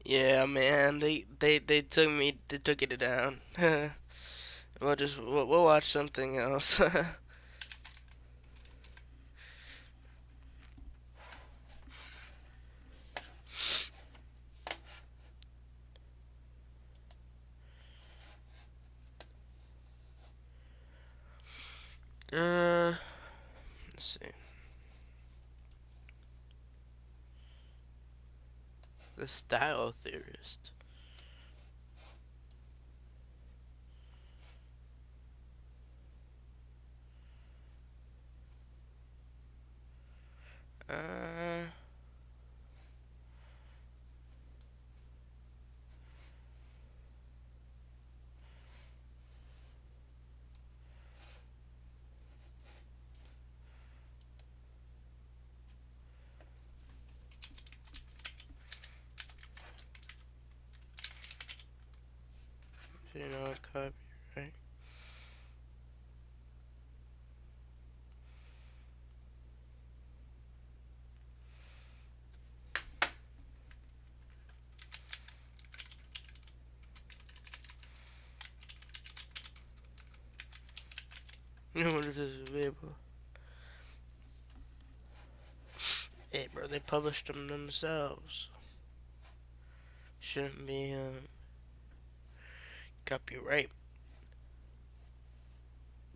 Yeah, man, they took it down. We'll watch something else. uh, let's see. The Style Theorist. Uh, you know, copyright. I wonder if this is available. Hey, bro, they published them themselves. Shouldn't be copyright.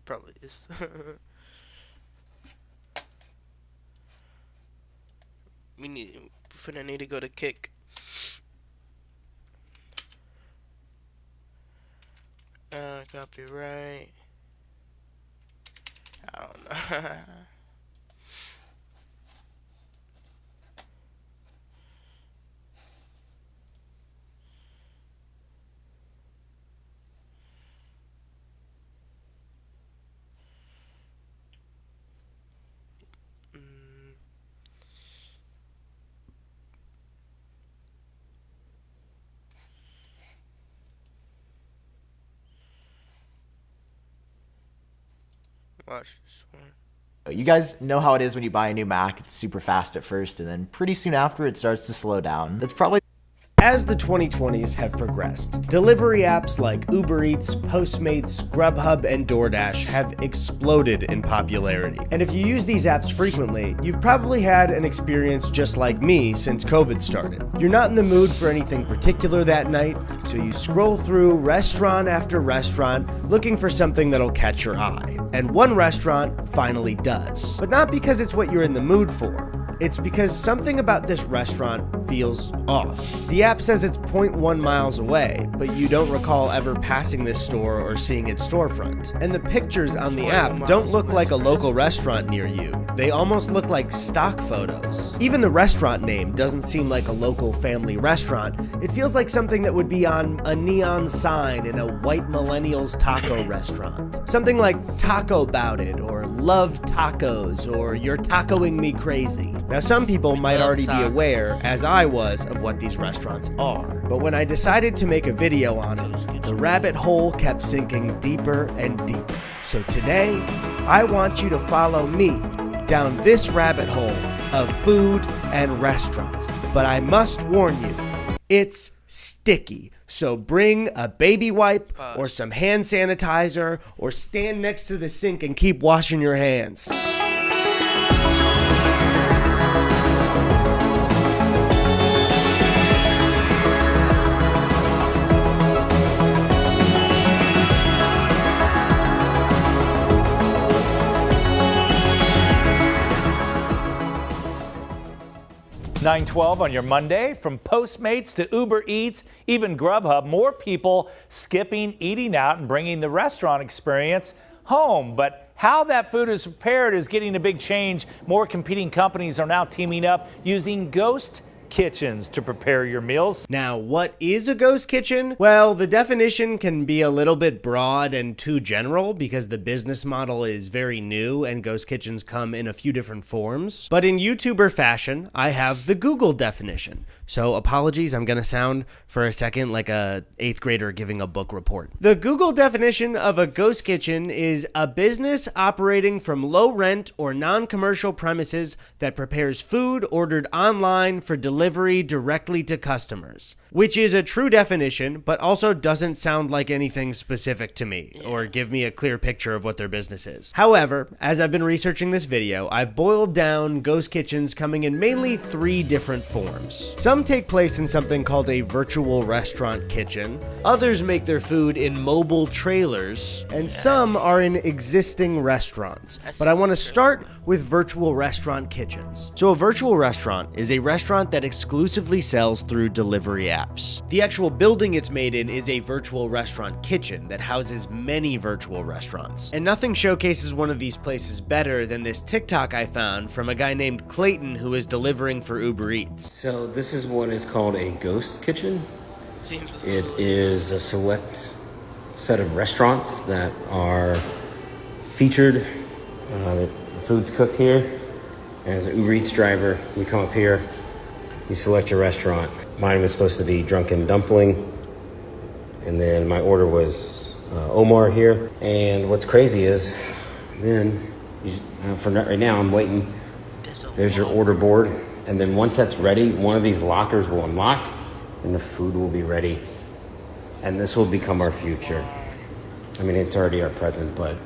Probably is. Finna need to go to Kick. Copyright. I don't know. mm, watch this one. You guys know how it is when you buy a new Mac. It's super fast at first, and then pretty soon after it starts to slow down. That's probably As the 2020s have progressed, delivery apps like Uber Eats, Postmates, Grubhub, and DoorDash have exploded in popularity. And if you use these apps frequently, you've probably had an experience just like me since COVID started. You're not in the mood for anything particular that night, so you scroll through restaurant after restaurant looking for something that'll catch your eye. And one restaurant finally does. But not because it's what you're in the mood for. It's because something about this restaurant feels off. The app says it's 0.1 miles away, but you don't recall ever passing this store or seeing its storefront. And the pictures on the app don't look like a local restaurant near you. They almost look like stock photos. Even the restaurant name doesn't seem like a local family restaurant. It feels like something that would be on a neon sign in a white millennials taco restaurant. Something like Taco Bout It, or Love Tacos, or You're Tacoing Me Crazy. Now, some people might already be aware, as I was, of what these restaurants are. But when I decided to make a video on it, the rabbit hole kept sinking deeper and deeper. So today, I want you to follow me down this rabbit hole of food and restaurants. But I must warn you, it's sticky. So bring a baby wipe or some hand sanitizer, or stand next to the sink and keep washing your hands. 9:12 on your Monday. From Postmates to Uber Eats, even Grubhub, more people skipping eating out and bringing the restaurant experience home. But how that food is prepared is getting a big change. More competing companies are now teaming up using ghost kitchens to prepare your meals. Now, what is a ghost kitchen? Well, the definition can be a little bit broad and too general because the business model is very new and ghost kitchens come in a few different forms. But in YouTuber fashion, I have the Google definition. So apologies, I'm gonna sound for a second like a 8th grader giving a book report. The Google definition of a ghost kitchen is a business operating from low rent or non-commercial premises that prepares food ordered online for delivery delivery directly to customers, which is a true definition, but also doesn't sound like anything specific to me or give me a clear picture of what their business is. However, as I've been researching this video, I've boiled down ghost kitchens coming in mainly 3 different forms. Some take place in something called a virtual restaurant kitchen, others make their food in mobile trailers, and some are in existing restaurants. But I want to start with virtual restaurant kitchens. So a virtual restaurant is a restaurant that exclusively sells through delivery apps. The actual building it's made in is a virtual restaurant kitchen that houses many virtual restaurants. And nothing showcases one of these places better than this TikTok I found from a guy named Clayton who is delivering for Uber Eats. So this is what is called a ghost kitchen. Seems It is a select set of restaurants that are featured. The food's cooked here. As an Uber Eats driver, you come up here, you select your restaurant. Mine was supposed to be Drunken Dumpling, and then my order was Omar here. And what's crazy is, then for right now, I'm waiting. There's your order board, and then once that's ready, one of these lockers will unlock, and the food will be ready. And this will become our future. I mean, it's already our present, but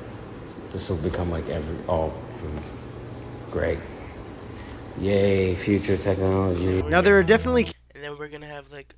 this will become like all food. Great. Yay, future technology. Now there are definitely And then we're gonna have like,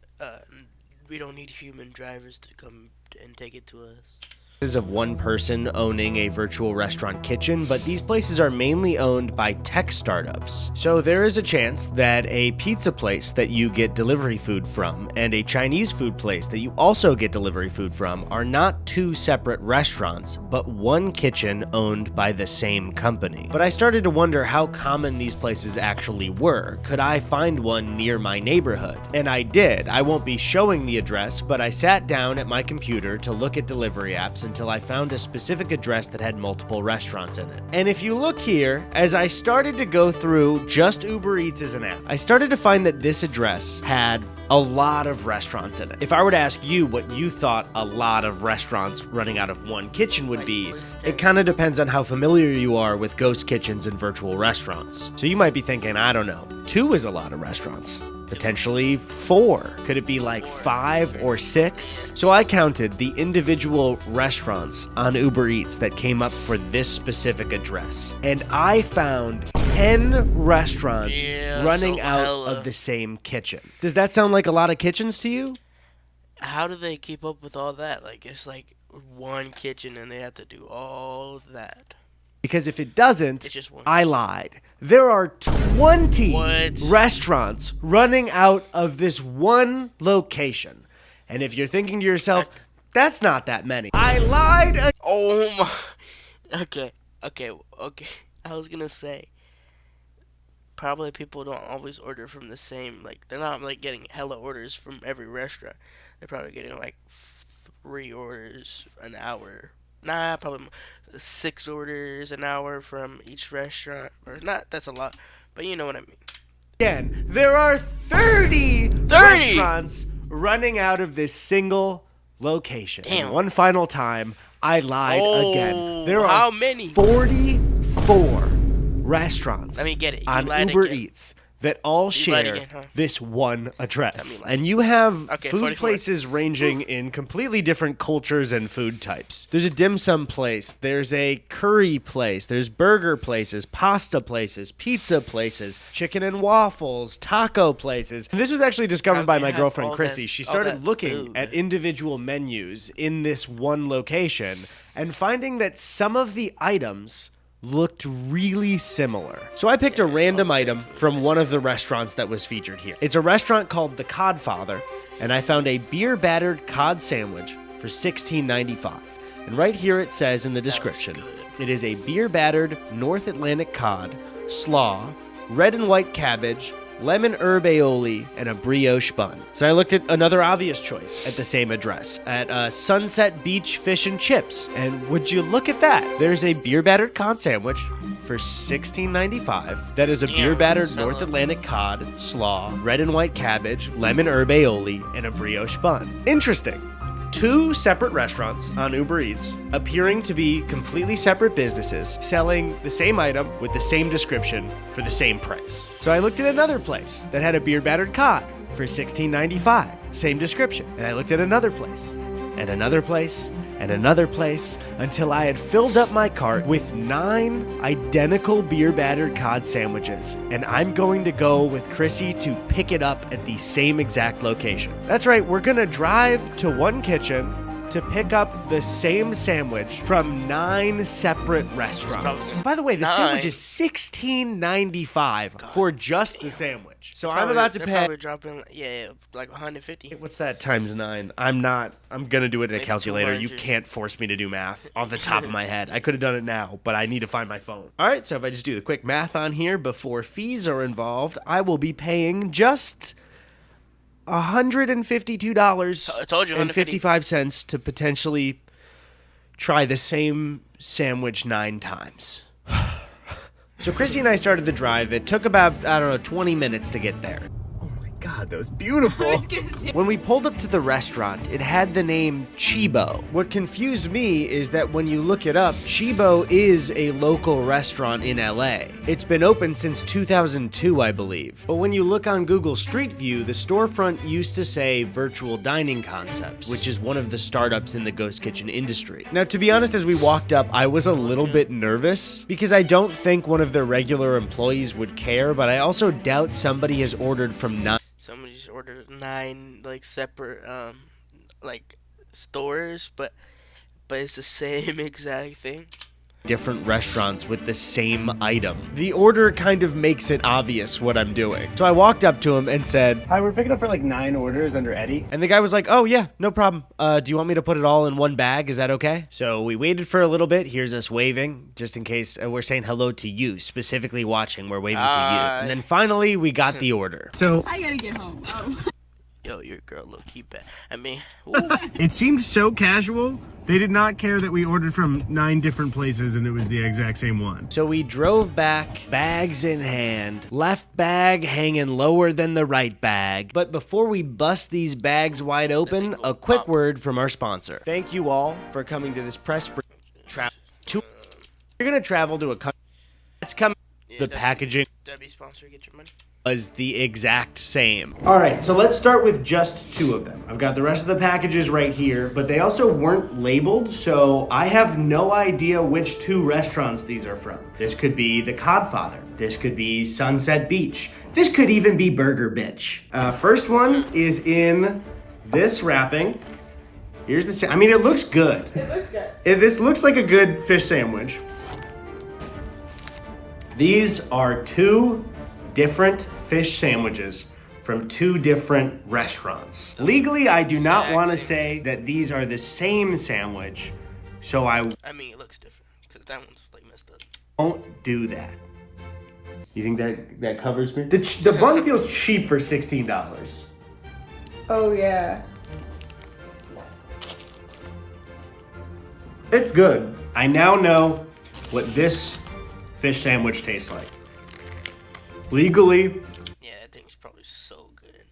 we don't need human drivers to come and take it to us. of one person owning a virtual restaurant kitchen, but these places are mainly owned by tech startups. So there is a chance that a pizza place that you get delivery food from and a Chinese food place that you also get delivery food from are not 2 separate restaurants, but one kitchen owned by the same company. But I started to wonder how common these places actually were. Could I find one near my neighborhood? And I did. I won't be showing the address, but I sat down at my computer to look at delivery apps until I found a specific address that had multiple restaurants in it. And if you look here, as I started to go through just Uber Eats as an app, I started to find that this address had a lot of restaurants in it. If I were to ask you what you thought a lot of restaurants running out of one kitchen would be, it kind of depends on how familiar you are with ghost kitchens and virtual restaurants. So you might be thinking, I don't know, 2 is a lot of restaurants. Potentially 4. Could it be like 5 or 6? So I counted the individual restaurants on Uber Eats that came up for this specific address. And I found 10 restaurants running out of the same kitchen. Does that sound like a lot of kitchens to you? How do they keep up with all that? Like, it's like one kitchen and they have to do all that. Because if it doesn't, It's just one. I lied. There are 20 What? restaurants running out of this one location. And if you're thinking to yourself, that's not that many, I lied. Oh my. Okay. I was gonna say, probably people don't always order from the same, like, they're not like getting hella orders from every restaurant. They're probably getting like 3 orders an hour. Nah, probably 6 orders an hour from each restaurant. Or not, that's a lot, but you know what I mean. Again, there are 30 restaurants running out of this single location. Damn. And one final time, I lied again. There are how many? 44 restaurants Let me get it. You on lied Uber again. Eats that all lied share again, huh? this one address. Tell me lied. And you have Okay, food 44. places ranging in completely different cultures and food types. There's a dim sum place, there's a curry place, there's burger places, pasta places, pizza places, chicken and waffles, taco places. And this was actually discovered How by can my you have girlfriend all Chrissy. that- She all started that looking food? at individual menus in this one location and finding that some of the items looked really similar. So I picked a random item from one of the restaurants that was featured here. It's a restaurant called The Codfather, and I found a beer-battered cod sandwich for $16.95. And right here it says in the description, it is a beer-battered North Atlantic cod, slaw, red and white cabbage, lemon herb aioli, and a brioche bun. So I looked at another obvious choice at the same address, at Sunset Beach Fish and Chips. And would you look at that? There's a beer-battered cod sandwich for $16.95. That is a beer-battered North Atlantic cod, slaw, red and white cabbage, lemon herb aioli, and a brioche bun. Interesting. 2 separate restaurants on Uber Eats, appearing to be completely separate businesses, selling the same item with the same description for the same price. So I looked at another place that had a beer battered cod for $16.95, same description. And I looked at another place, and another place, and another place, until I had filled up my cart with 9 identical beer battered cod sandwiches. And I'm going to go with Chrissy to pick it up at the same exact location. That's right, we're gonna drive to one kitchen to pick up the same sandwich from 9 separate restaurants. By the way, the sandwich is $16.95 for just the sandwich. So I'm about to they're pay. probably dropping, like 150. What's that times 9? I'm gonna do it in a Maybe calculator. You 200. can't force me to do math off the top of my head. I could have done it now, but I need to find my phone. All right, so if I just do the quick math on here before fees are involved, I will be paying just $152 I told you, and 150. 55 cents to potentially try the same sandwich 9 times. So Chrissy and I started the drive. It took about, 20 minutes to get there. Oh my God, that was beautiful. When we pulled up to the restaurant, it had the name Chibo. What confused me is that when you look it up, Chibo is a local restaurant in LA. It's been open since 2002, I believe. But when you look on Google Street View, the storefront used to say Virtual Dining Concepts, which is one of the startups in the ghost kitchen industry. Now, to be honest, as we walked up, I was a little bit nervous because I don't think one of their regular employees would care, but I also doubt somebody has ordered from 9 Somebody just ordered 9 like separate like stores, but it's the same exact thing. different restaurants with the same item. The order kind of makes it obvious what I'm doing. So I walked up to him and said, "Hi, we're picking up for like 9 orders under Eddie." And the guy was like, "Oh yeah, no problem. Do you want me to put it all in one bag? Is that okay?" So we waited for a little bit. Here's us waving, just in case we're saying hello to you, specifically watching. We're waving to you. And then finally, we got the order. So I gotta get home. Oh. Yo, your girl low key bad. I mean, It seemed so casual. They did not care that we ordered from 9 different places and it was the exact same one. So we drove back, bags in hand, left bag hanging lower than the right bag. But before we bust these bags wide open, a quick word from our sponsor. Thank you all for coming to this press travel. You're gonna travel to a country that's coming. The packaging Debbie sponsor, get your money. was the exact same. All right, so let's start with just 2 of them. I've got the rest of the packages right here, but they also weren't labeled, so I have no idea which 2 restaurants these are from. This could be the Codfather. This could be Sunset Beach. This could even be Burger Bitch. First one is in this wrapping. Here's the, I mean, it looks good. It looks good. This looks like a good fish sandwich. These are 2 different fish sandwiches from 2 different restaurants. Legally, I do not want to say that these are the same sandwich, so I mean, it looks different because that one's like messed up. won't do that. You think that covers me? The bun feels cheap for $16. Oh yeah. It's good. I now know what this fish sandwich tastes like. Legally, Yeah, that thing's probably so good.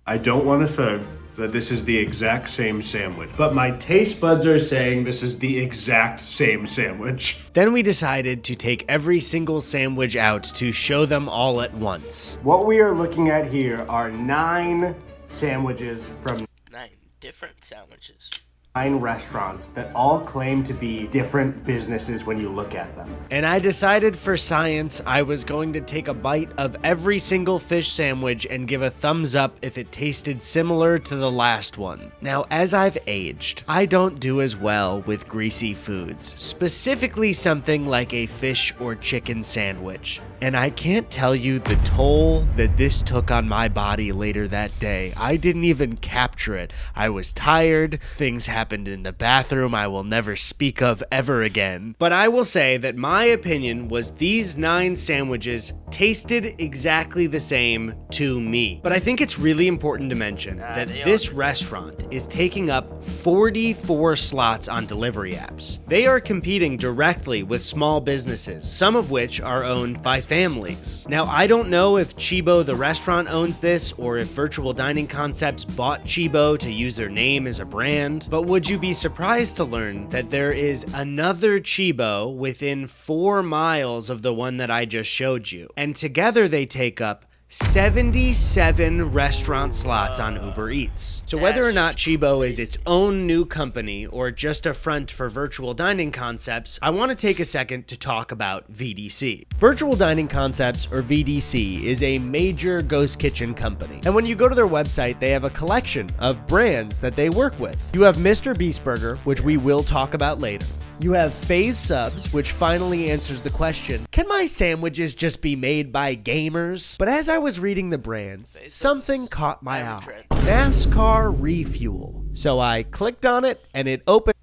I don't want to say that this is the exact same sandwich, but my taste buds are saying this is the exact same sandwich. Then we decided to take every single sandwich out to show them all at once. What we are looking at here are 9 sandwiches from 9 different sandwiches. 9 restaurants that all claim to be different businesses when you look at them. And I decided for science I was going to take a bite of every single fish sandwich and give a thumbs up if it tasted similar to the last one. Now, as I've aged, I don't do as well with greasy foods, specifically something like a fish or chicken sandwich. And I can't tell you the toll that this took on my body later that day. I didn't even capture it. I was tired. Things happened in the bathroom I will never speak of ever again. But I will say that my opinion was these 9 sandwiches tasted exactly the same to me. But I think it's really important to mention that this restaurant is taking up 44 slots on delivery apps. They are competing directly with small businesses, some of which are owned by families. Now, I don't know if Chibo the restaurant owns this or if Virtual Dining Concepts bought Chibo to use their name as a brand, but would you be surprised to learn that there is another Chibo within 4 miles of the one that I just showed you? And together they take up 77 restaurant slots on Uber Eats. So whether or not Chibo is its own new company or just a front for virtual dining concepts, I want to take a second to talk about VDC. Virtual Dining Concepts, or VDC, is a major ghost kitchen company. And when you go to their website, they have a collection of brands that they work with. You have Mr. Beast Burger, which we will talk about later. You have Phase Subs, which finally answers the question, can my sandwiches just be made by gamers? But as I was reading the brands, something caught my eye. NASCAR Refuel. So I clicked on it and it opened.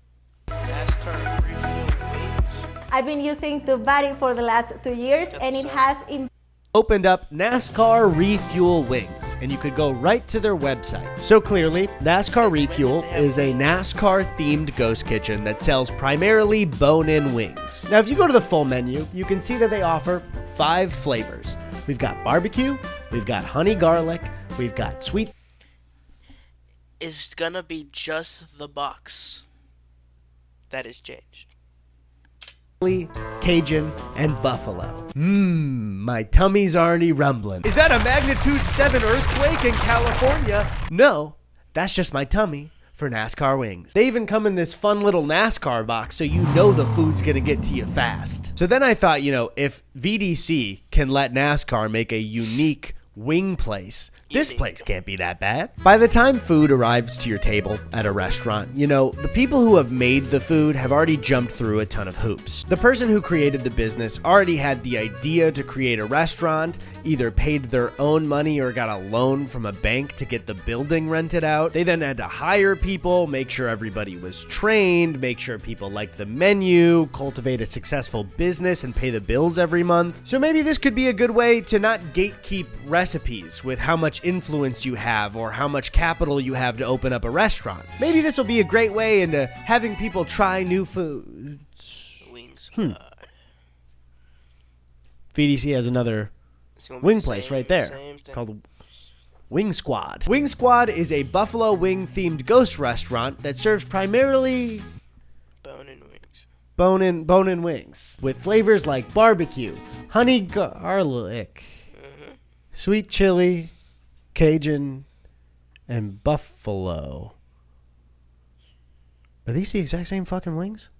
NASCAR Refuel Wings. I've been using TubeBuddy for the last 2 years, and it has Opened up NASCAR Refuel Wings, and you could go right to their website. So clearly, NASCAR Refuel is a NASCAR-themed ghost kitchen that sells primarily bone-in wings. Now, if you go to the full menu, you can see that they offer 5 flavors. We've got barbecue, we've got honey garlic, we've got sweet. It's gonna be just the box that is changed. Cajun, and buffalo. My tummy's already rumbling. Is that a magnitude 7 earthquake in California? No, that's just my tummy for NASCAR wings. They even come in this fun little NASCAR box so you know the food's gonna get to you fast. So then I thought, if VDC can let NASCAR make a unique wing place, this place can't be that bad. By the time food arrives to your table at a restaurant, the people who have made the food have already jumped through a ton of hoops. The person who created the business already had the idea to create a restaurant, either paid their own money or got a loan from a bank to get the building rented out. They then had to hire people, make sure everybody was trained, make sure people liked the menu, cultivate a successful business, and pay the bills every month. So maybe this could be a good way to not gatekeep recipes with how much influence you have or how much capital you have to open up a restaurant. Maybe this will be a great way into having people try new foods. Wings. VDC has another wing place right there called Wing Squad. Wing Squad is a buffalo wing themed ghost restaurant that serves primarily bone-in wings with flavors like barbecue, honey garlic, sweet chili, Cajun, and buffalo. Are these the exact same fucking wings?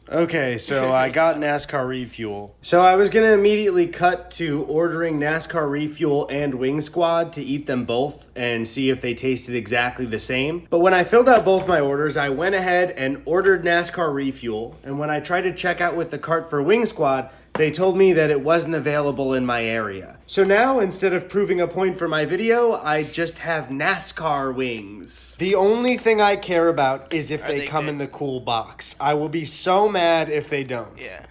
Okay, so I got NASCAR Refuel. So I was gonna immediately cut to ordering NASCAR Refuel and Wing Squad to eat them both and see if they tasted exactly the same. But when I filled out both my orders, I went ahead and ordered NASCAR Refuel. And when I tried to check out with the cart for Wing Squad, they told me that it wasn't available in my area. So now, instead of proving a point for my video, I just have NASCAR wings. The only thing I care about is if they come in the cool box. I will be so mad if they don't. Yeah.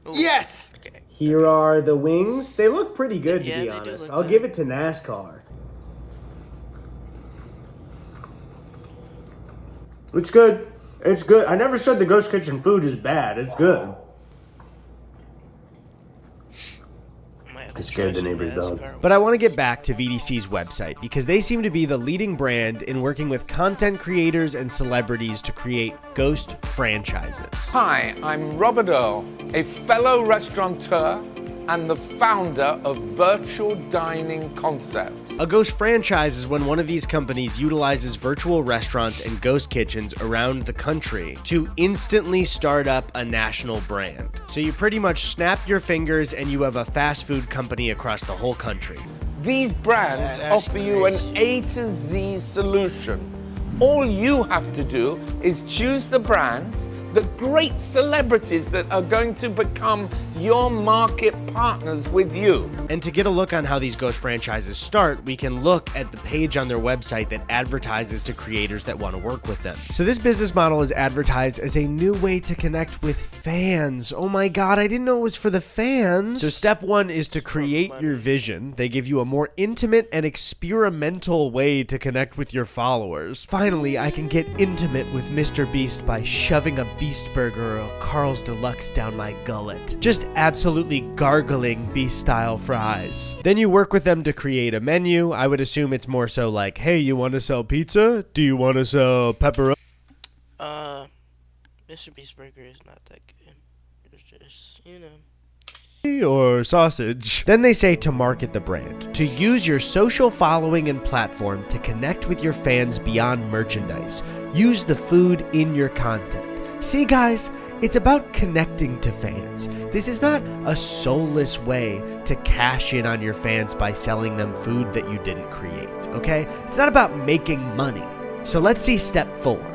Ooh. Yes! Okay. Here are the wings. They look pretty good, to Yeah, be they do honest. look I'll good. give it to NASCAR. It's good. It's good. I never said the Ghost Kitchen food is bad. It's good. It scared the neighbor's dog. But I want to get back to VDC's website because they seem to be the leading brand in working with content creators and celebrities to create ghost franchises. Hi, I'm Robert Earl, a fellow restaurateur and the founder of Virtual Dining Concepts. A ghost franchise is when one of these companies utilizes virtual restaurants and ghost kitchens around the country to instantly start up a national brand. So you pretty much snap your fingers and you have a fast food company across the whole country. These brands offer you an A to Z solution. All you have to do is choose the brands, the great celebrities that are going to become your market partners with you. And to get a look on how these ghost franchises start, we can look at the page on their website that advertises to creators that want to work with them. So this business model is advertised as a new way to connect with fans. Oh my God, I didn't know it was for the fans. So step 1 is to create your vision. They give you a more intimate and experimental way to connect with your followers. Finally, I can get intimate with Mr. Beast by shoving a Beast Burger or Carl's Deluxe down my gullet. Just absolutely gargling Beast-style fries. Then you work with them to create a menu. I would assume it's more so like, hey, you want to sell pizza? Do you want to sell pepperoni? Mr. Beast Burger is not that good. It's just, you know. Or sausage. Then they say to market the brand, to use your social following and platform to connect with your fans beyond merchandise. Use the food in your content. See, guys, it's about connecting to fans. This is not a soulless way to cash in on your fans by selling them food that you didn't create, okay? It's not about making money. So let's see step 4.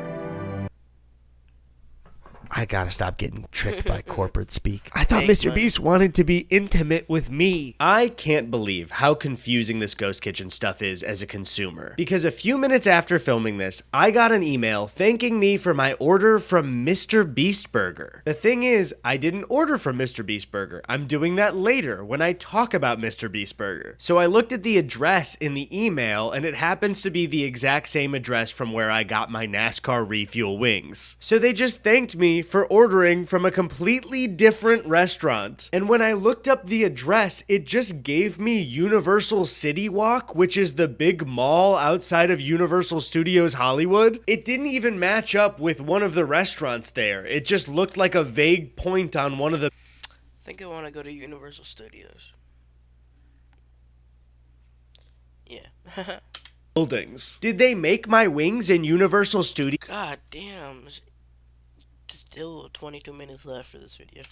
I gotta stop getting tricked by corporate speak. I thought Mr. Beast wanted to be intimate with me. I can't believe how confusing this Ghost Kitchen stuff is as a consumer. Because a few minutes after filming this, I got an email thanking me for my order from Mr. Beast Burger. The thing is, I didn't order from Mr. Beast Burger. I'm doing that later when I talk about Mr. Beast Burger. So I looked at the address in the email, and it happens to be the exact same address from where I got my NASCAR refuel wings. So they just thanked me for ordering from a completely different restaurant. And when I looked up the address, it just gave me Universal City Walk, which is the big mall outside of Universal Studios Hollywood. It didn't even match up with one of the restaurants there. It just looked like a vague point on one of the... I think I want to go to Universal Studios. Yeah. buildings. Did they make my wings in Universal Studios? God damn. Still 22 minutes left for this video.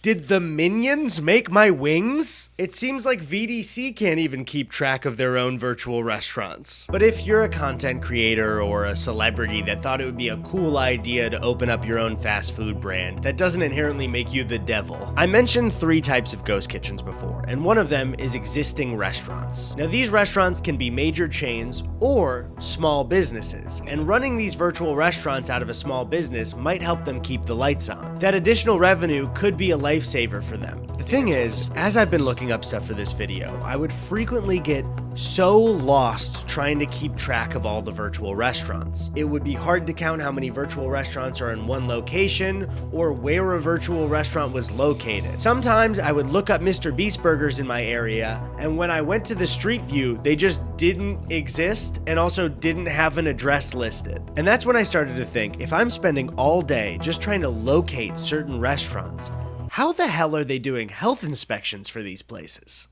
Did the Minions make my wings? It seems like VDC can't even keep track of their own virtual restaurants. But if you're a content creator or a celebrity that thought it would be a cool idea to open up your own fast food brand, that doesn't inherently make you the devil. I mentioned 3 types of ghost kitchens before, and one of them is existing restaurants. Now these restaurants can be major chains or small businesses, and running these virtual restaurants out of a small business might help them keep the lights on. That additional revenue could be a lifesaver for them. The thing is, as I've been looking up stuff for this video, I would frequently get so lost trying to keep track of all the virtual restaurants. It would be hard to count how many virtual restaurants are in one location or where a virtual restaurant was located. Sometimes I would look up Mr. Beast Burgers in my area, and when I went to the street view, they just didn't exist and also didn't have an address listed. And that's when I started to think, if I'm spending all day just trying to locate certain restaurants, how the hell are they doing health inspections for these places?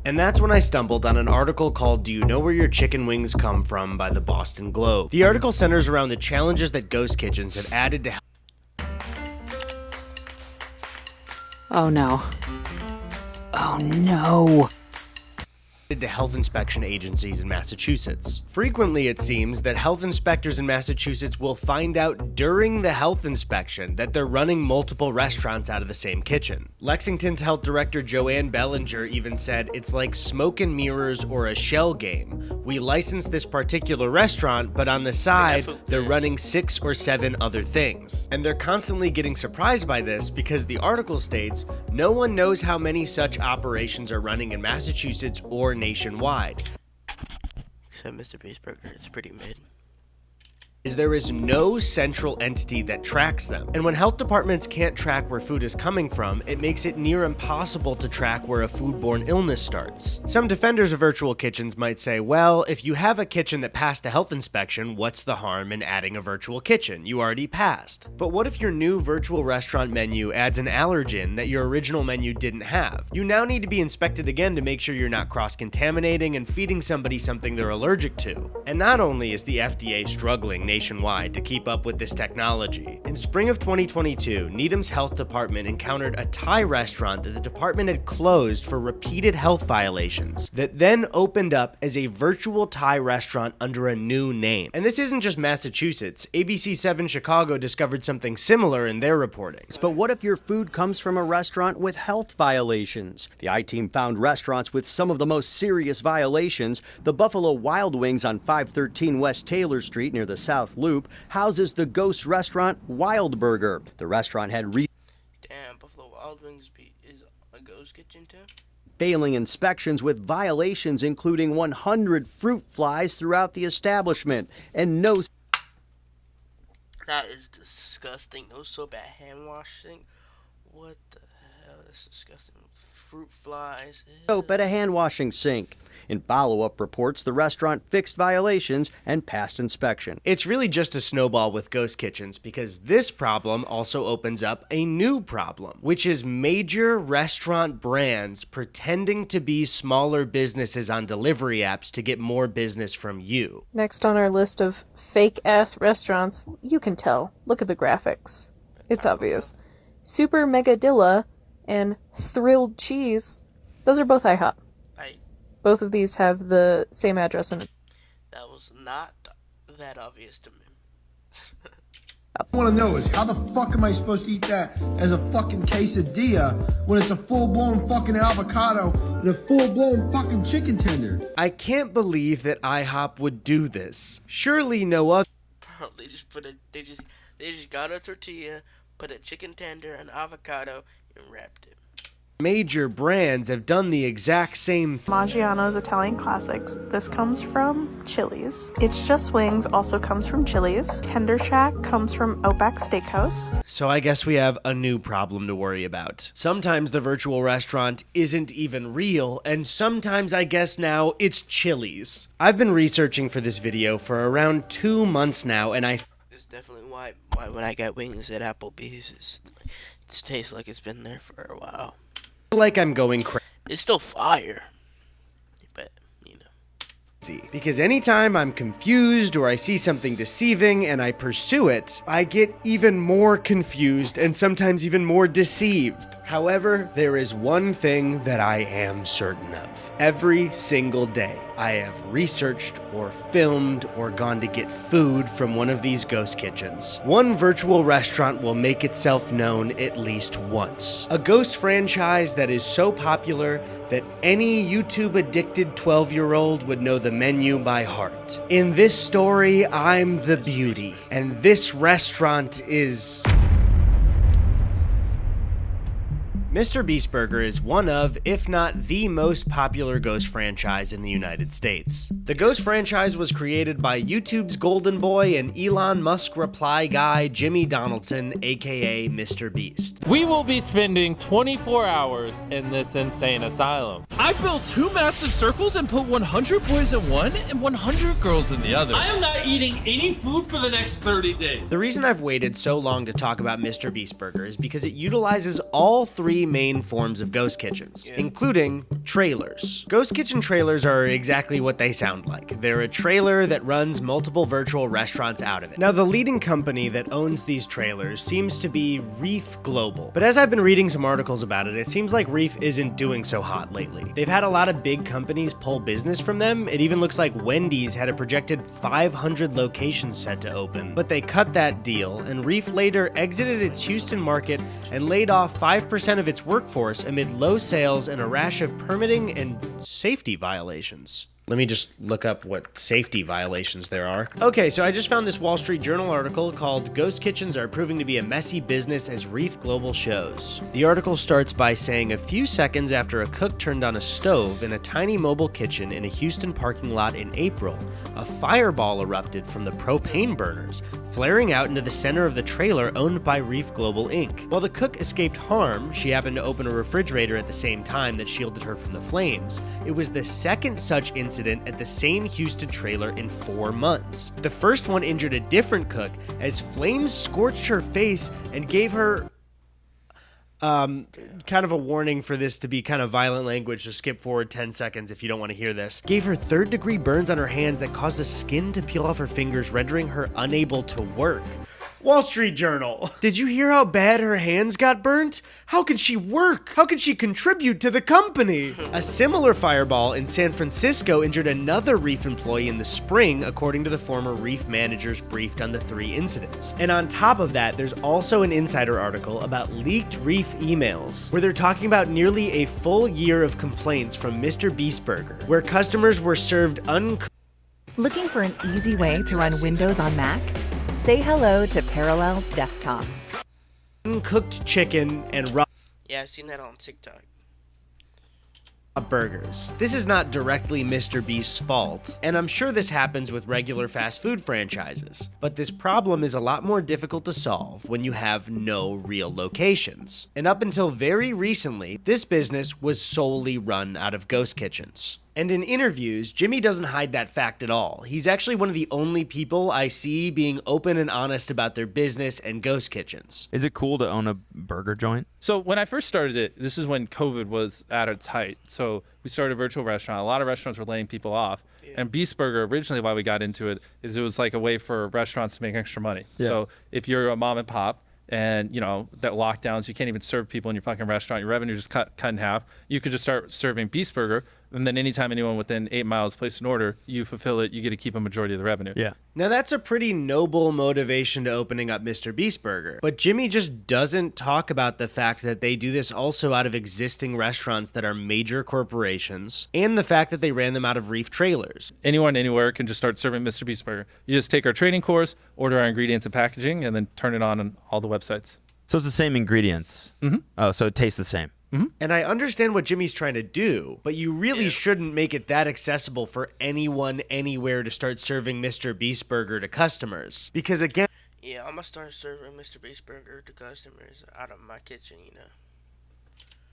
And that's when I stumbled on an article called "Do You Know Where Your Chicken Wings Come From?" by the Boston Globe. The article centers around the challenges that ghost kitchens have added to Oh no. Oh no. to health inspection agencies in Massachusetts. Frequently, it seems that health inspectors in Massachusetts will find out during the health inspection that they're running multiple restaurants out of the same kitchen. Lexington's health director Joanne Bellinger even said it's like smoke and mirrors or a shell game. We license this particular restaurant, but on the side, they're running 6 or 7 other things. And they're constantly getting surprised by this because the article states no one knows how many such operations are running in Massachusetts or nationwide. Except Mr. Beast Burger, it's pretty mid. There is no central entity that tracks them. And when health departments can't track where food is coming from, it makes it near impossible to track where a foodborne illness starts. Some defenders of virtual kitchens might say, well, if you have a kitchen that passed a health inspection, what's the harm in adding a virtual kitchen? You already passed. But what if your new virtual restaurant menu adds an allergen that your original menu didn't have? You now need to be inspected again to make sure you're not cross-contaminating and feeding somebody something they're allergic to. And not only is the FDA struggling nationwide to keep up with this technology, in spring of 2022, Needham's health department encountered a Thai restaurant that the department had closed for repeated health violations that then opened up as a virtual Thai restaurant under a new name. And this isn't just Massachusetts. ABC7 Chicago discovered something similar in their reporting. But what if your food comes from a restaurant with health violations? The I-Team found restaurants with some of the most serious violations. The Buffalo Wild Wings on 513 West Taylor Street near the South Loop houses the ghost restaurant Wild Burger. The restaurant had Damn, Buffalo Wild Wings is a ghost kitchen too? failing inspections with violations including 100 fruit flies throughout the establishment and no That is disgusting. Those soap at hand wash thing. What the hell? That's disgusting. Fruit flies. Ew. Soap at a hand washing sink. In follow-up reports, the restaurant fixed violations and passed inspection. It's really just a snowball with ghost kitchens because this problem also opens up a new problem, which is major restaurant brands pretending to be smaller businesses on delivery apps to get more business from you. Next on our list of fake-ass restaurants, you can tell. Look at the graphics. It's obvious. Super Megadilla and Thrilled Cheese, those are both IHOP. Both of these have the same address in it. That was not that obvious to me. I want to know is how the fuck am I supposed to eat that as a fucking quesadilla when it's a full-blown fucking avocado and a full-blown fucking chicken tender? I can't believe that IHOP would do this. Surely no other. Bro, they just got a tortilla, put a chicken tender, an avocado, and wrapped it. Major brands have done the exact same thing. Maggiano's Italian Classics. This comes from Chili's. It's Just Wings also comes from Chili's. Tender Shack comes from Outback Steakhouse. So I guess we have a new problem to worry about. Sometimes the virtual restaurant isn't even real, and sometimes I guess now it's Chili's. I've been researching for this video for around 2 months now, and It's definitely why when I got wings at Applebee's, it tastes like it's been there for a while. like I'm going crazy. It's still fire, but you know. Because anytime I'm confused or I see something deceiving and I pursue it, I get even more confused and sometimes even more deceived. However, there is one thing that I am certain of. Every single day, I have researched or filmed or gone to get food from one of these ghost kitchens. One virtual restaurant will make itself known at least once. A ghost franchise that is so popular that any YouTube-addicted 12-year-old would know the menu by heart. In this story, I'm the beauty, and this restaurant is... Mr. Beast Burger is one of, if not the most popular Ghost franchise in the United States. The Ghost franchise was created by YouTube's golden boy and Elon Musk reply guy, Jimmy Donaldson, aka Mr. Beast. We will be spending 24 hours in this insane asylum. I built 2 massive circles and put 100 boys in one and 100 girls in the other. I am not eating any food for the next 30 days. The reason I've waited so long to talk about Mr. Beast Burger is because it utilizes all 3 main forms of ghost kitchens, including trailers. Ghost kitchen trailers are exactly what they sound like. They're a trailer that runs multiple virtual restaurants out of it. Now, the leading company that owns these trailers seems to be Reef Global. But as I've been reading some articles about it, it seems like Reef isn't doing so hot lately. They've had a lot of big companies pull business from them. It even looks like Wendy's had a projected 500 locations set to open, but they cut that deal, and Reef later exited its Houston market and laid off 5% of its workforce amid low sales and a rash of permitting and safety violations. Let me just look up what safety violations there are. Okay, so I just found this Wall Street Journal article called "Ghost Kitchens Are Proving to be a Messy Business as Reef Global Shows." The article starts by saying a few seconds after a cook turned on a stove in a tiny mobile kitchen in a Houston parking lot in April, a fireball erupted from the propane burners, flaring out into the center of the trailer owned by Reef Global Inc. While the cook escaped harm, she happened to open a refrigerator at the same time that shielded her from the flames. It was the second such incident at the same Houston trailer in 4 months. The first one injured a different cook as flames scorched her face and gave her kind of a warning for this to be kind of violent language, so skip forward 10 seconds if you don't want to hear this. Gave her 3rd-degree burns on her hands that caused the skin to peel off her fingers, rendering her unable to work. Wall Street Journal. Did you hear how bad her hands got burnt? How can she work? How can she contribute to the company? A similar fireball in San Francisco injured another Reef employee in the spring, according to the former Reef managers briefed on the 3 incidents. And on top of that, there's also an insider article about leaked Reef emails, where they're talking about nearly a full year of complaints from Mr. Beast Burger, where customers were served Looking for an easy way to run Windows on Mac? Say hello to Parallels Desktop. uncooked chicken and raw. Yeah, I've seen that on TikTok. burgers. This is not directly Mr. Beast's fault, and I'm sure this happens with regular fast food franchises, but this problem is a lot more difficult to solve when you have no real locations. And up until very recently, this business was solely run out of ghost kitchens. And in interviews, Jimmy doesn't hide that fact at all. He's actually one of the only people I see being open and honest about their business and ghost kitchens. Is it cool to own a burger joint? So when I first started it, this is when COVID was at its height. So we started a virtual restaurant. A lot of restaurants were laying people off. And Beast Burger, originally why we got into it, is it was like a way for restaurants to make extra money. Yeah. So if you're a mom and pop, and you know that lockdowns, you can't even serve people in your fucking restaurant, your revenue just cut in half, you could just start serving Beast Burger, and then anytime anyone within 8 miles places an order, you fulfill it, you get to keep a majority of the revenue. Yeah. Now that's a pretty noble motivation to opening up Mr. Beast Burger, but Jimmy just doesn't talk about the fact that they do this also out of existing restaurants that are major corporations, and the fact that they ran them out of reef trailers. Anyone, anywhere can just start serving Mr. Beast Burger. You just take our training course, order our ingredients and packaging, and then turn it on all the websites. So it's the same ingredients. Mm-hmm. Oh, so it tastes the same. Mm-hmm. And I understand what Jimmy's trying to do, but you really shouldn't make it that accessible for anyone, anywhere to start serving Mr. Beast Burger to customers. Because again... Yeah, I'm gonna start serving Mr. Beast Burger to customers out of my kitchen, you know.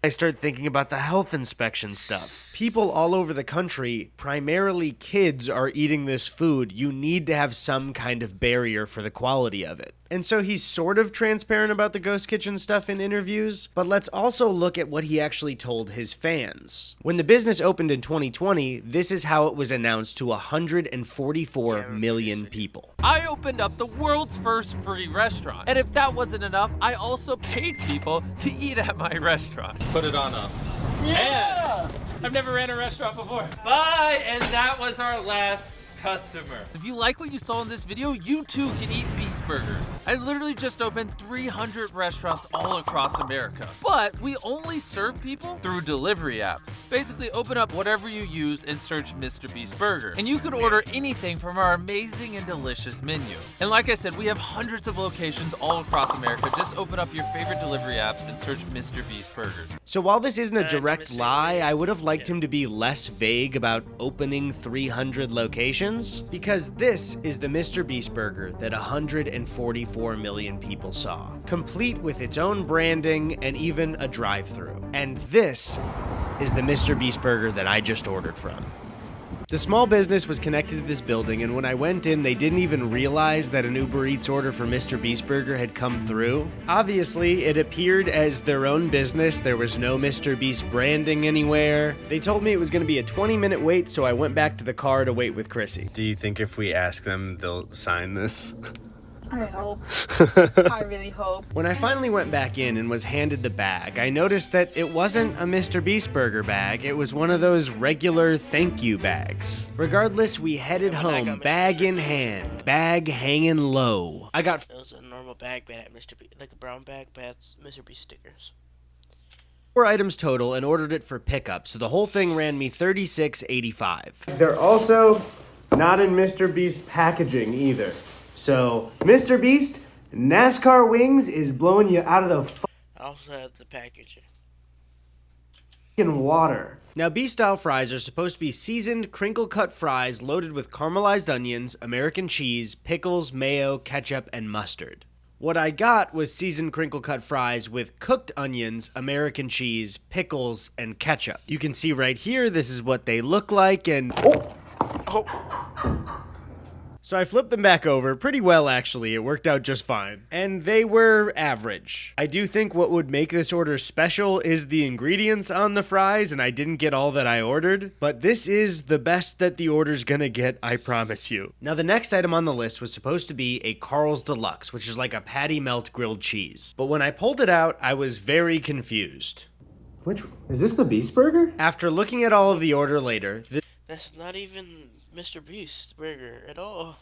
I start thinking about the health inspection stuff. People all over the country, primarily kids, are eating this food. You need to have some kind of barrier for the quality of it. And so he's sort of transparent about the ghost kitchen stuff in interviews, but let's also look at what he actually told his fans. When the business opened in 2020, this is how it was announced to 144 million people. I opened up the world's first free restaurant. And if that wasn't enough, I also paid people to eat at my restaurant. Put it on up. Yeah! And I've never ran a restaurant before. Bye! And that was our last customer. If you like what you saw in this video, you too can eat Beast Burgers. I literally just opened 300 restaurants all across America, but we only serve people through delivery apps. Basically, open up whatever you use and search Mr. Beast Burger, and you could order anything from our amazing and delicious menu. And like I said, we have hundreds of locations all across America. Just open up your favorite delivery apps and search Mr. Beast Burgers. So while this isn't a direct lie, I would have liked him to be less vague about opening 300 locations, because this is the Mr. Beast Burger that 144 million people saw, complete with its own branding and even a drive-thru. And this is the Mr. Beast Burger that I just ordered from. The small business was connected to this building, and when I went in, they didn't even realize that an Uber Eats order for Mr. Beast Burger had come through. Obviously, it appeared as their own business. There was no Mr. Beast branding anywhere. They told me it was going to be a 20-minute wait, so I went back to the car to wait with Chrissy. Do you think if we ask them, they'll sign this? I hope. I really hope. When I finally went back in and was handed the bag, I noticed that it wasn't a Mr. Beast Burger bag. It was one of those regular thank you bags. Regardless, we headed home, bag in hand, bag hanging low. I got... It was a normal bag, but at Mr. Beast, like a brown bag, but it's Mr. Beast stickers. 4 items total and ordered it for pickup, so the whole thing ran me $36.85. They're also not in Mr. Beast packaging either. So, Mr. Beast, NASCAR Wings is blowing you out of the I also have the packaging. fucking water. Now, Beast-style fries are supposed to be seasoned, crinkle-cut fries loaded with caramelized onions, American cheese, pickles, mayo, ketchup, and mustard. What I got was seasoned crinkle-cut fries with cooked onions, American cheese, pickles, and ketchup. You can see right here, this is what they look like, and... So I flipped them back over, pretty well actually, it worked out just fine. And they were average. I do think what would make this order special is the ingredients on the fries, and I didn't get all that I ordered, but this is the best that the order's gonna get, I promise you. Now the next item on the list was supposed to be a Carl's Deluxe, which is like a patty melt grilled cheese. But when I pulled it out, I was very confused. Which, is this the Beast Burger? After looking at all of the order later, That's not even Mr. Beast burger at all.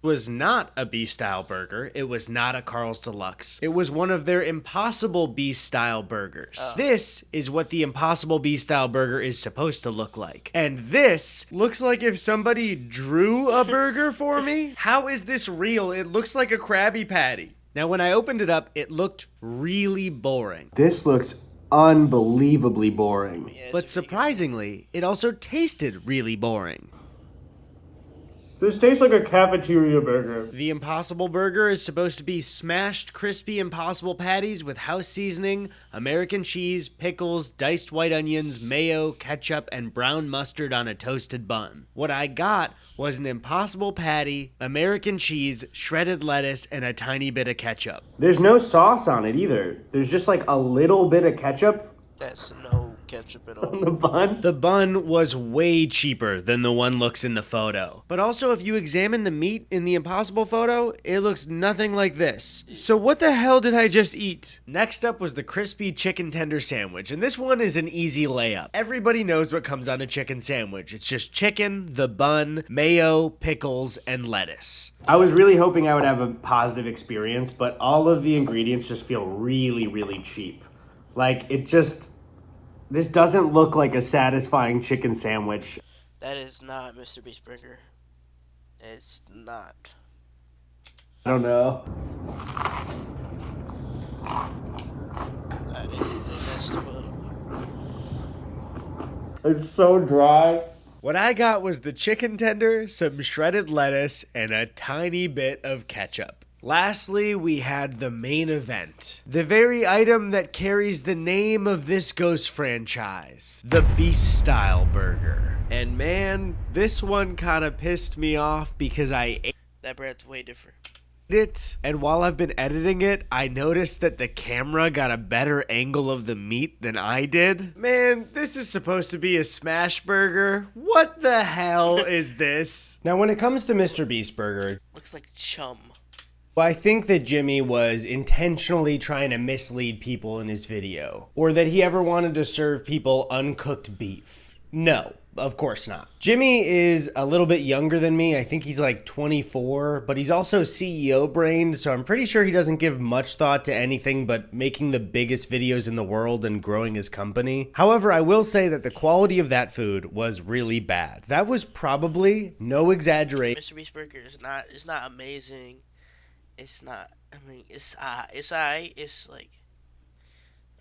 Was not a Beast-style burger. It was not a Carl's Deluxe. It was one of their Impossible Beast-style burgers. This is what the Impossible Beast-style burger is supposed to look like. And this looks like if somebody drew a burger for me. How is this real? It looks like a Krabby Patty. Now, when I opened it up, it looked really boring. This looks unbelievably boring. But surprisingly, it also tasted really boring. This tastes like a cafeteria burger. The Impossible Burger is supposed to be smashed, crispy Impossible patties with house seasoning, American cheese, pickles, diced white onions, mayo, ketchup, and brown mustard on a toasted bun. What I got was an Impossible patty, American cheese, shredded lettuce, and a tiny bit of ketchup. There's no sauce on it either. There's just like a little bit of ketchup. That's no ketchup at all. On the bun? The bun was way cheaper than the one looks in the photo. But also, if you examine the meat in the Impossible photo, it looks nothing like this. So what the hell did I just eat? Next up was the crispy chicken tender sandwich, and this one is an easy layup. Everybody knows what comes on a chicken sandwich. It's just chicken, the bun, mayo, pickles, and lettuce. I was really hoping I would have a positive experience, but all of the ingredients just feel really, really cheap. Like, this doesn't look like a satisfying chicken sandwich. That is not Mr. Beast Burger. It's not. I don't know. That is vegetable. It's so dry. What I got was the chicken tender, some shredded lettuce, and a tiny bit of ketchup. Lastly, we had the main event. The very item that carries the name of this Ghost franchise. The Beast Style Burger. And man, this one kind of pissed me off because I ate That bread's way different. it, and while I've been editing it, I noticed that the camera got a better angle of the meat than I did. Man, this is supposed to be a smash burger. What the hell is this? Now, when it comes to Mr. Beast Burger, Looks like chum. I think that Jimmy was intentionally trying to mislead people in his video, or that he ever wanted to serve people uncooked beef. No, of course not. Jimmy is a little bit younger than me. I think he's like 24, but he's also CEO brained, so I'm pretty sure he doesn't give much thought to anything but making the biggest videos in the world and growing his company. However, I will say that the quality of that food was really bad. That was probably, no exaggeration, Mr. Beast Burger is not amazing. It's not. I mean, it's alright. It's like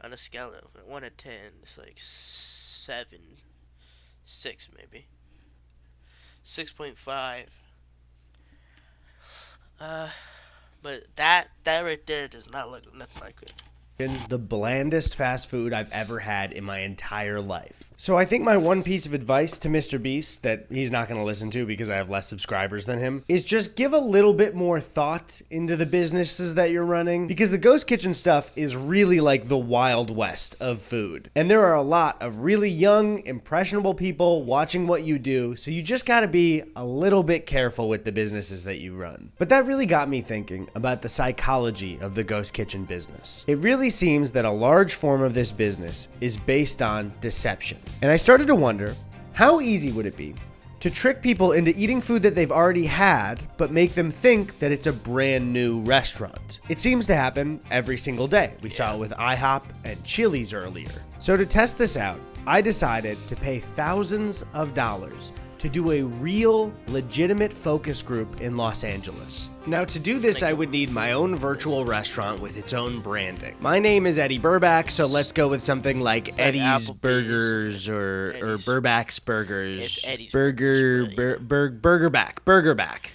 on a scale of 1 to 10, it's like 7, 6 maybe, 6.5. But that right there does not look nothing like it. The blandest fast food I've ever had in my entire life. So I think my one piece of advice to Mr. Beast that he's not going to listen to because I have less subscribers than him is just give a little bit more thought into the businesses that you're running, because the Ghost Kitchen stuff is really like the Wild West of food. And there are a lot of really young, impressionable people watching what you do, so you just got to be a little bit careful with the businesses that you run. But that really got me thinking about the psychology of the Ghost Kitchen business. It really seems that a large form of this business is based on deception. And I started to wonder, how easy would it be to trick people into eating food that they've already had, but make them think that it's a brand new restaurant? It seems to happen every single day. We saw it with IHOP and Chili's earlier. So to test this out, I decided to pay thousands of dollars to do a real, legitimate focus group in Los Angeles. Now, to do this, I would need my own virtual restaurant with its own branding. My name is Eddie Burback, so let's go with something like Eddie's Burgers or Burback's Burgers. Eddie's Burgerback.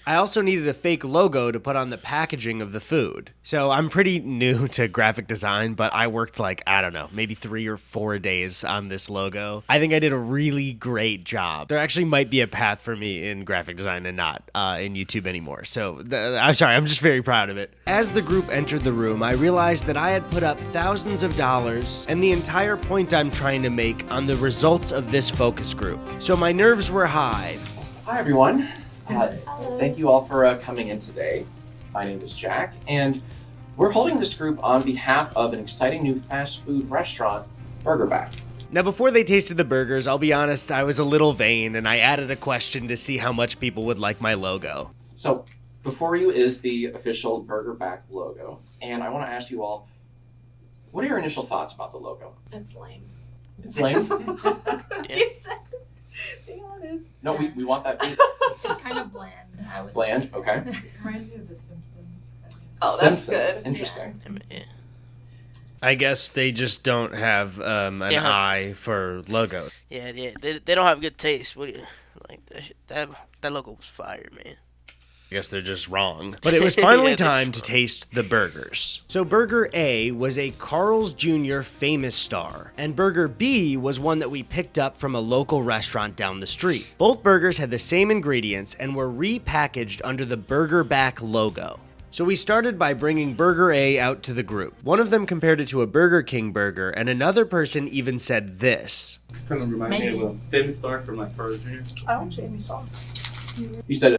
I also needed a fake logo to put on the packaging of the food. So I'm pretty new to graphic design, but I worked like, I don't know, maybe 3 or 4 days on this logo. I think I did a really great job. There actually might be a path for me in graphic design and not in YouTube anymore. So I'm sorry, I'm just very proud of it. As the group entered the room, I realized that I had put up thousands of dollars and the entire point I'm trying to make on the results of this focus group. So my nerves were high. Hi everyone. Thank you all for coming in today. My name is Jack, and we're holding this group on behalf of an exciting new fast food restaurant, Burgerback. Now, before they tasted the burgers, I'll be honest, I was a little vain, and I added a question to see how much people would like my logo. So, before you is the official Burgerback logo, and I want to ask you all, what are your initial thoughts about the logo? It's lame. It's lame? Be honest. No, we want that. It's kind of bland. I would Bland, okay. Reminds me of The Simpsons. Oh, that's Simpsons. good. Interesting. Yeah. I guess they just don't have an eye for logos. Yeah, they don't have good taste. What do you like? That logo was fire, man. I guess they're just wrong. But it was finally Yeah, time to taste the burgers. So Burger A was a Carl's Jr. Famous Star, and Burger B was one that we picked up from a local restaurant down the street. Both burgers had the same ingredients and were repackaged under the Burger Back logo. So we started by bringing Burger A out to the group. One of them compared it to a Burger King burger, and another person even said this. Kind of reminds me of a Famous Star from like Carl's Jr. Oh, Jamie saw. You said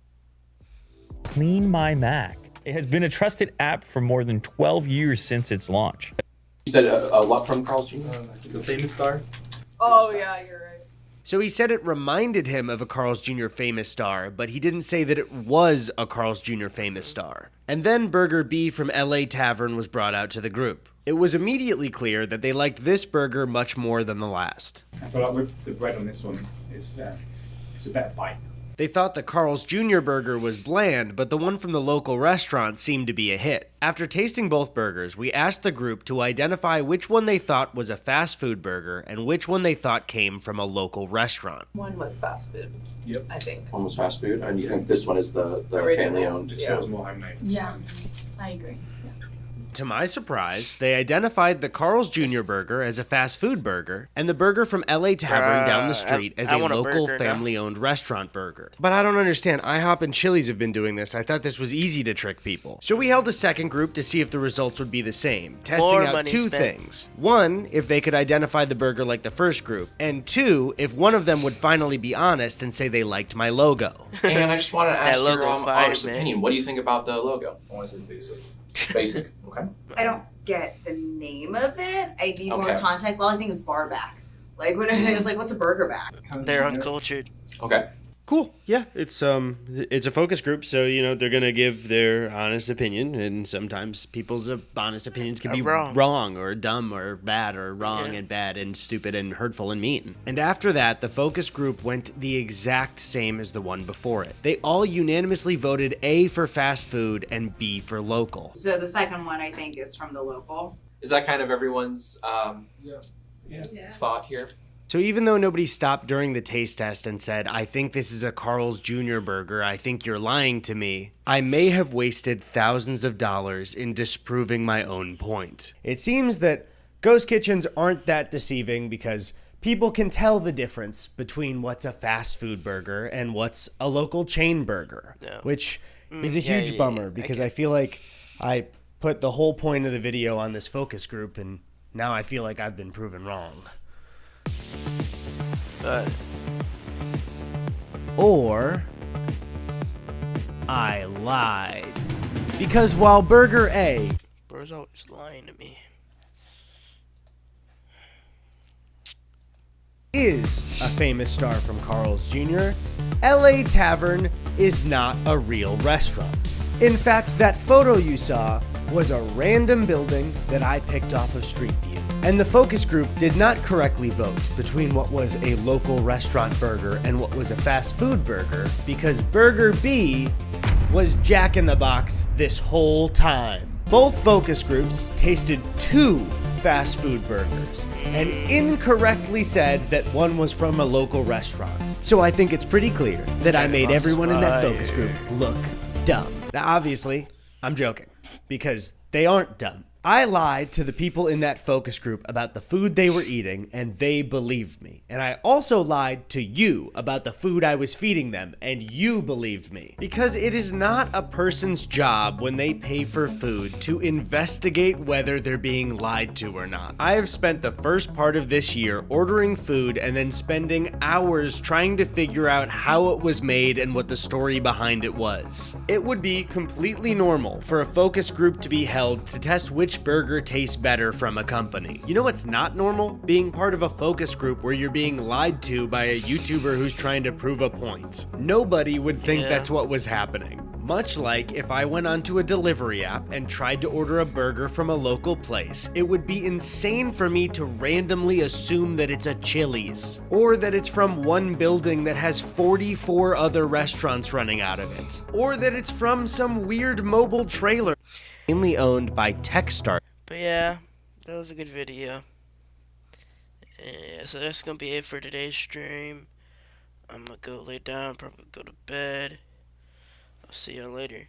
Clean My Mac. It has been a trusted app for more than 12 years since its launch. You said what from Carl's Jr.? The Famous Star. Oh yeah, you're right. So he said it reminded him of a Carl's Jr. Famous Star, but he didn't say that it was a Carl's Jr. Famous Star. And then Burger B from LA Tavern was brought out to the group. It was immediately clear that they liked this burger much more than the last. I feel like with the bread on this one, it's a better bite. They thought the Carl's Jr. burger was bland, but the one from the local restaurant seemed to be a hit. After tasting both burgers, we asked the group to identify which one they thought was a fast food burger and which one they thought came from a local restaurant. One was fast food. Yep. I think. One was fast food, and you think this one is the family owned? Yeah. More homemade. Yeah, I agree. To my surprise, they identified the Carl's Jr. burger as a fast food burger and the burger from LA Tavern down the street as a local family-owned restaurant burger. But I don't understand. IHOP and Chili's have been doing this. I thought this was easy to trick people. So we held a second group to see if the results would be the same, testing More out money two spent. things. One, if they could identify the burger like the first group, and two, if one of them would finally be honest and say they liked my logo. And I just wanted to ask your logo fire, honest man. opinion. What do you think about the logo? I want to say basic. Basic? Okay. I don't get the name of it. I need more Okay. context. All I think is bar back. Like when it was like, what's a burger back? They're uncultured. Okay. Cool. Yeah, it's a focus group, so they're gonna give their honest opinion, and sometimes people's honest opinions can be wrong or dumb or bad or wrong and bad and stupid and hurtful and mean. And after that, the focus group went the exact same as the one before it. They all unanimously voted A for fast food and B for local. So the second one I think is from the local. Is that kind of everyone's thought here? So even though nobody stopped during the taste test and said, I think this is a Carl's Jr. burger, I think you're lying to me, I may have wasted thousands of dollars in disproving my own point. It seems that ghost kitchens aren't that deceiving because people can tell the difference between what's a fast food burger and what's a local chain burger, which is a huge bummer because I feel like I put the whole point of the video on this focus group and now I feel like I've been proven wrong. Or I lied. Because while Burger A Bro's always lying to me. is a famous star from Carl's Jr., LA Tavern is not a real restaurant. In fact, that photo you saw was a random building that I picked off of Street View. And the focus group did not correctly vote between what was a local restaurant burger and what was a fast food burger because Burger B was Jack in the Box this whole time. Both focus groups tasted two fast food burgers and incorrectly said that one was from a local restaurant. So I think it's pretty clear that I made everyone in that focus group look dumb. Now obviously, I'm joking because they aren't dumb. I lied to the people in that focus group about the food they were eating, and they believed me. And I also lied to you about the food I was feeding them, and you believed me. Because it is not a person's job when they pay for food to investigate whether they're being lied to or not. I have spent the first part of this year ordering food and then spending hours trying to figure out how it was made and what the story behind it was. It would be completely normal for a focus group to be held to test which burger tastes better from a company. You know what's not normal? Being part of a focus group where you're being lied to by a YouTuber who's trying to prove a point. Nobody would think that's what was happening. Much like if I went onto a delivery app and tried to order a burger from a local place, it would be insane for me to randomly assume that it's a Chili's, or that it's from one building that has 44 other restaurants running out of it, or that it's from some weird mobile trailer mainly owned by Techstars. But yeah, That was a good video. Yeah, so that's gonna be it for today's stream. I'm gonna go lay down, probably go to bed. I'll see y'all later.